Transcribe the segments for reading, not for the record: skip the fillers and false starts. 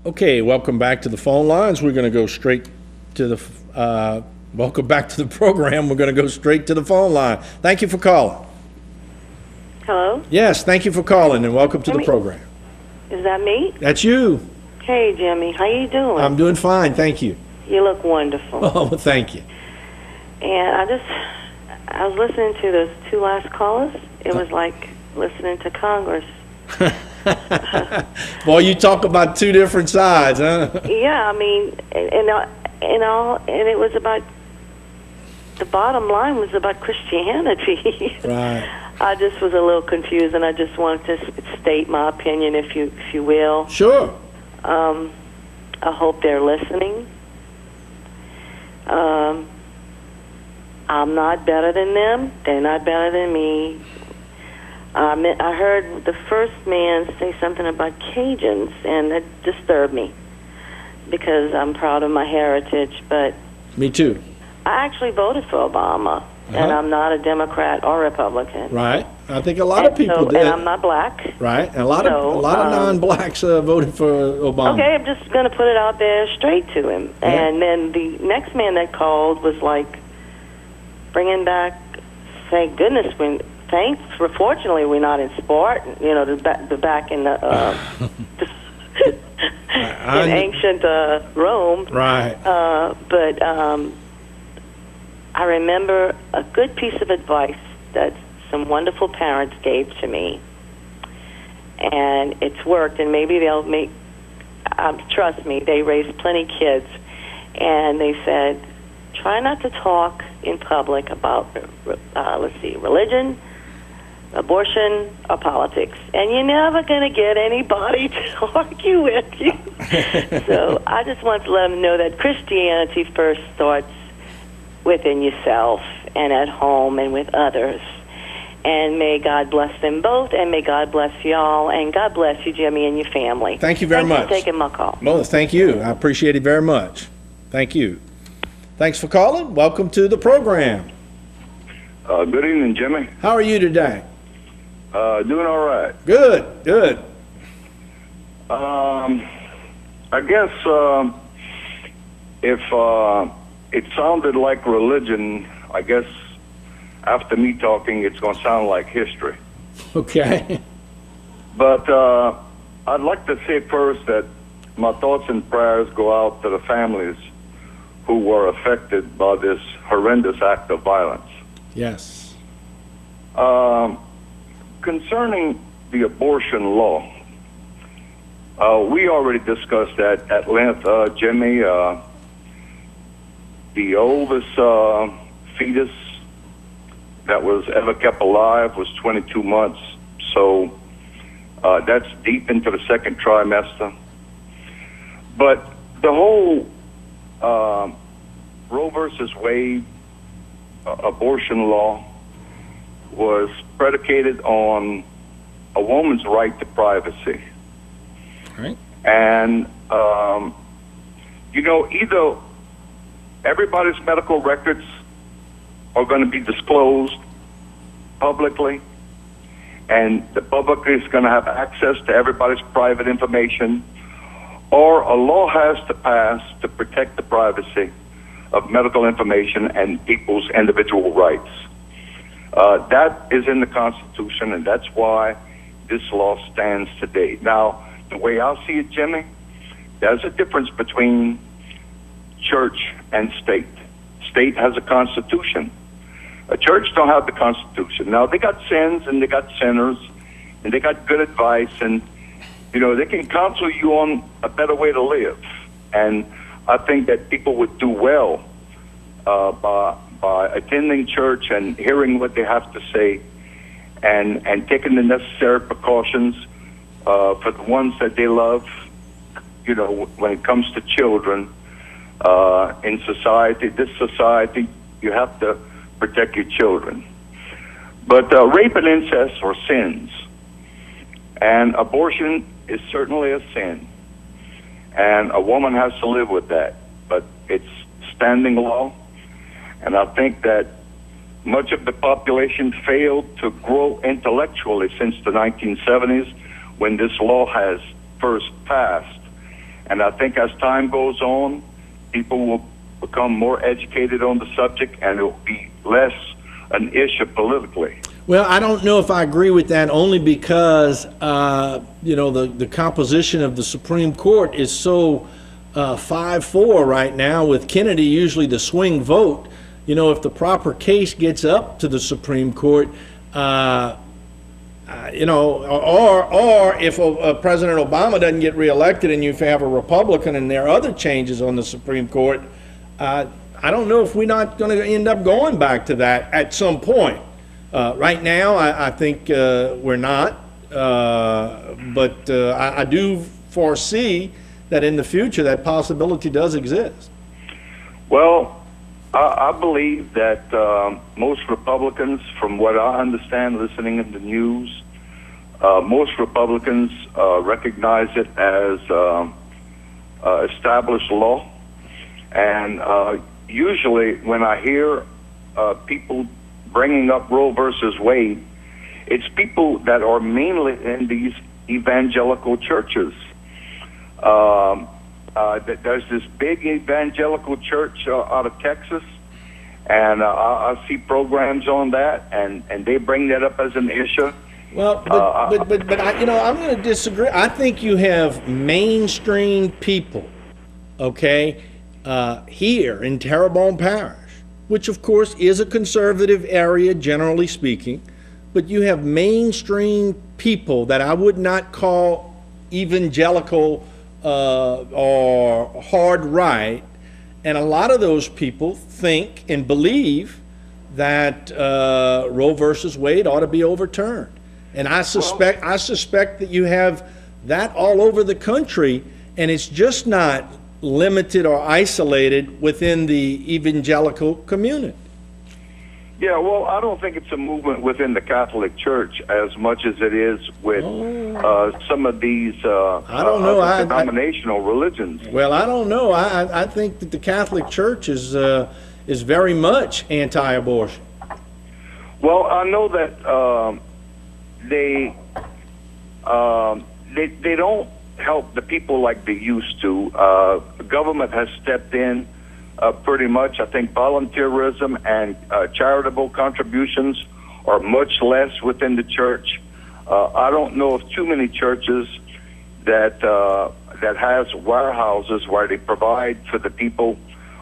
Okay, welcome back to the phone lines. We're going to go straight to the, welcome back to the program. We're going to go straight to the phone line. Thank you for calling. Hello? Yes, thank you for calling and welcome to the program. Is that me? That's you. Hey, Jimmy. How you doing? I'm doing fine, thank you. You look wonderful. Oh, well, thank you. And I was listening to those two last callers. It was like listening to Congress. Boy, you talk about two different sides, huh? Yeah, I mean, and it was about, the bottom line was about Christianity. Right. I just was a little confused, and I just wanted to state my opinion, if you will. Sure. I hope they're listening. I'm not better than them. They're not better than me. I heard the first man say something about Cajuns, and it disturbed me because I'm proud of my heritage. But me too. I actually voted for Obama, and I'm not a Democrat or Republican. Right. I think a lot of people did. And I'm not black. Right. And a lot of non-blacks voted for Obama. Okay, I'm just going to put it out there straight to him. Yeah. And then the next man that called was like bringing back, thank goodness, fortunately we're not in sport, the back in the in ancient Rome. Right. But I remember a good piece of advice that some wonderful parents gave to me, and it's worked, and maybe they'll make, trust me, they raised plenty kids, and they said, try not to talk in public about, religion, abortion, or politics, and you're never going to get anybody to argue with you. So I just want to let them know that Christianity first starts within yourself and at home and with others. And may God bless them both, and may God bless y'all, and God bless you, Jimmy, and your family. Thank you very much. Thanks for taking my call. Well, thank you. I appreciate it very much. Thank you. Thanks for calling. Welcome to the program. Good evening, Jimmy. How are you today? Doing all right. Good, good. I guess if it sounded like religion, I guess after me talking, it's going to sound like history. Okay. But I'd like to say first that my thoughts and prayers go out to the families who were affected by this horrendous act of violence. Yes. Concerning the abortion law, we already discussed that at length, Jimmy. The oldest fetus that was ever kept alive was 22 months. So that's deep into the second trimester. But the whole Roe versus Wade abortion law was predicated on a woman's right to privacy. Right. And, either everybody's medical records are going to be disclosed publicly, and the public is going to have access to everybody's private information, or a law has to pass to protect the privacy of medical information and people's individual rights. That is in the Constitution, and that's why this law stands today. Now, the way I see it, Jimmy, there's a difference between church and state. State has a constitution. A church don't have the Constitution. Now, they got sins and they got sinners and they got good advice, and, they can counsel you on a better way to live. And I think that people would do well by attending church and hearing what they have to say, and taking the necessary precautions for the ones that they love, when it comes to children. In this society, you have to protect your children. But rape and incest are sins, and abortion is certainly a sin, and a woman has to live with that. But it's standing law, and I think that much of the population failed to grow intellectually since the 1970s, when this law has first passed. And I think as time goes on, people will become more educated on the subject, and it will be less an issue politically. Well, I don't know if I agree with that, only because, you know, the composition of the Supreme Court is so 5-4 right now, with Kennedy usually the swing vote. You know, if the proper case gets up to the Supreme Court, you know, or if President Obama doesn't get reelected and you have a Republican and there are other changes on the Supreme Court, I don't know if we're not going to end up going back to that at some point. Right now, I think we're not, but I do foresee that in the future that possibility does exist. Well, I believe that most Republicans, from what I understand listening in the news, most Republicans recognize it as established law. And usually when I hear people bringing up Roe versus Wade, it's people that are mainly in these evangelical churches. There's this big evangelical church out of Texas, and I see programs on that, and they bring that up as an issue. Well, but I, you know, I'm going to disagree. I think you have mainstream people, okay, here in Terrebonne Parish, which of course is a conservative area generally speaking, but you have mainstream people that I would not call evangelical or hard right, and a lot of those people think and believe that Roe versus Wade ought to be overturned. And I suspect that you have that all over the country, and it's just not limited or isolated within the evangelical community. Yeah, well, I don't think it's a movement within the Catholic Church as much as it is with some of these denominational religions. Well, I don't know. I think that the Catholic Church is very much anti-abortion. Well, I know that they don't help the people like they used to. The government has stepped in pretty much. I think volunteerism and charitable contributions are much less within the church. I don't know of too many churches that has warehouses where they provide for the people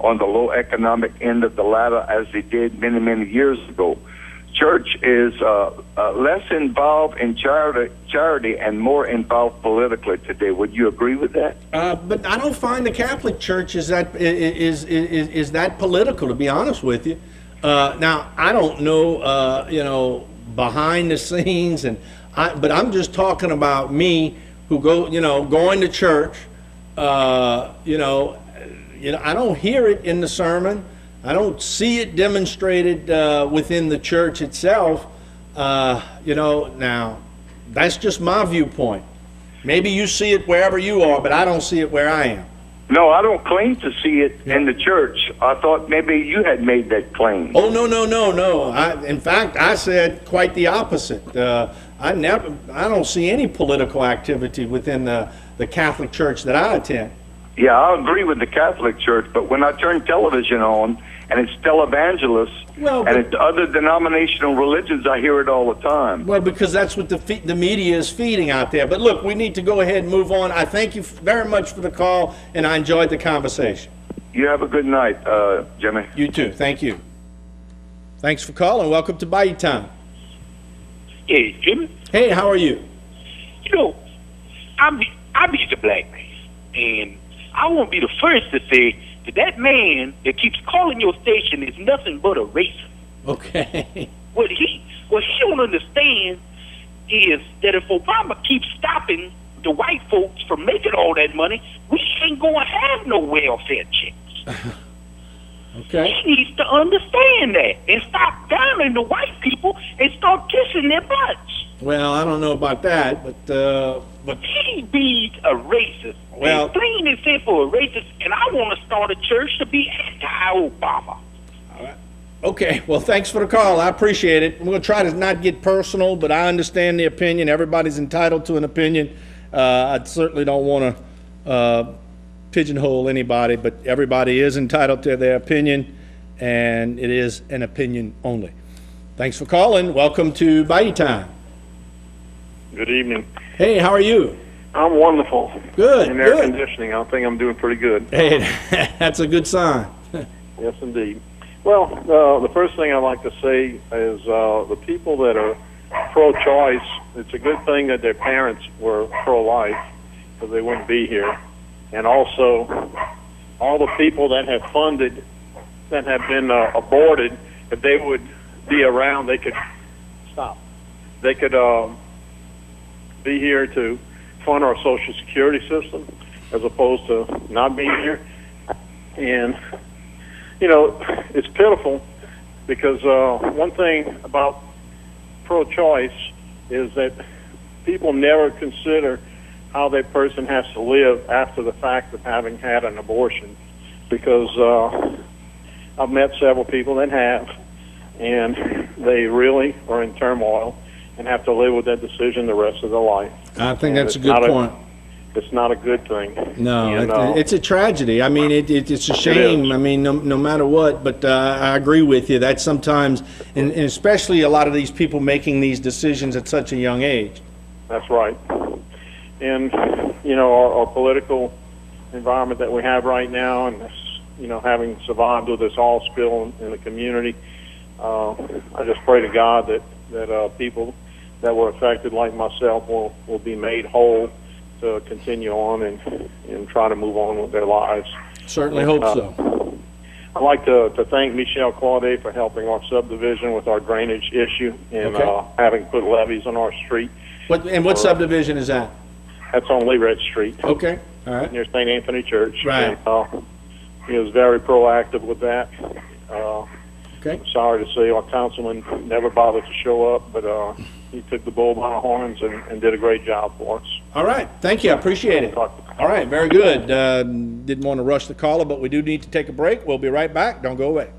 on the low economic end of the ladder as they did many, many years ago. Church is less involved in charity and more involved politically today. Would you agree with that? But I don't find the Catholic Church is that political, to be honest with you. Now I don't know, you know, behind the scenes, but I'm just talking about me who going to church. You know, I don't hear it in the sermon. I don't see it demonstrated within the church itself. You know, now that's just my viewpoint. Maybe you see it wherever you are, but I don't see it where I am. No, I don't claim to see it in the church. I thought maybe you had made that claim. Oh, no. In fact, I said quite the opposite. I don't see any political activity within the Catholic Church that I attend. Yeah, I agree with the Catholic Church, but when I turn television on and it's televangelists and it's other denominational religions, I hear it all the time. Well, because that's what the media is feeding out there. But look, we need to go ahead and move on. I thank you very much for the call, and I enjoyed the conversation. You have a good night, Jimmy. You too. Thank you. Thanks for calling. Welcome to Bayou Time. Hey, Jimmy. Hey, how are you? You know, I'm just a black man, and I won't be the first to say that man that keeps calling your station is nothing but a racist. Okay. What he don't understand is that if Obama keeps stopping the white folks from making all that money, we ain't gonna have no welfare checks. Okay. He needs to understand that and stop downing the white people and start kissing their butts. Well, I don't know about that, but He be a racist. Well, plain and simple, a racist. And I want to start a church to be anti-Obama. okay. Well, thanks for the call. I appreciate it. I'm going to try to not get personal, but I understand the opinion. Everybody's entitled to an opinion. I certainly don't want to pigeonhole anybody, but everybody is entitled to their opinion, and it is an opinion only. Thanks for calling. Welcome to Bayou Time. Good evening. Hey, how are you? I'm wonderful. Good, In air good. conditioning, I think I'm doing pretty good. Hey, that's a good sign. Yes, indeed. Well, the first thing I'd like to say is the people that are pro-choice, it's a good thing that their parents were pro-life, because they wouldn't be here. And also, all the people that have funded, that have been aborted, if they would be around, they could stop. They could be here to fund our Social Security system as opposed to not being here. And, you know, it's pitiful because one thing about pro-choice is that people never consider how that person has to live after the fact of having had an abortion, because I've met several people that have, and they really are in turmoil and have to live with that decision the rest of their life. I think And that's a it's good not point. It's not a good thing. No, And, it's a tragedy. I mean, it's a shame. I mean, no matter what, but I agree with you. That sometimes, and especially a lot of these people making these decisions at such a young age. That's right. And, you know, our political environment that we have right now, and this, you know, having survived with this oil spill in the community, I just pray to God that people that were affected like myself will be made whole to continue on and try to move on with their lives. Certainly hope so. I'd like to thank Michelle Claudet for helping our subdivision with our drainage issue and Okay. having put levees on our street. What subdivision is that? That's on Lee Red Street Okay, all right. near St. Anthony Church. Right. And, he was very proactive with that. Okay. Sorry to say our councilman never bothered to show up, but he took the bull by the horns and did a great job for us. All right, thank you, I appreciate it. All right, very good. Didn't want to rush the caller, but we do need to take a break. We'll be right back. Don't go away.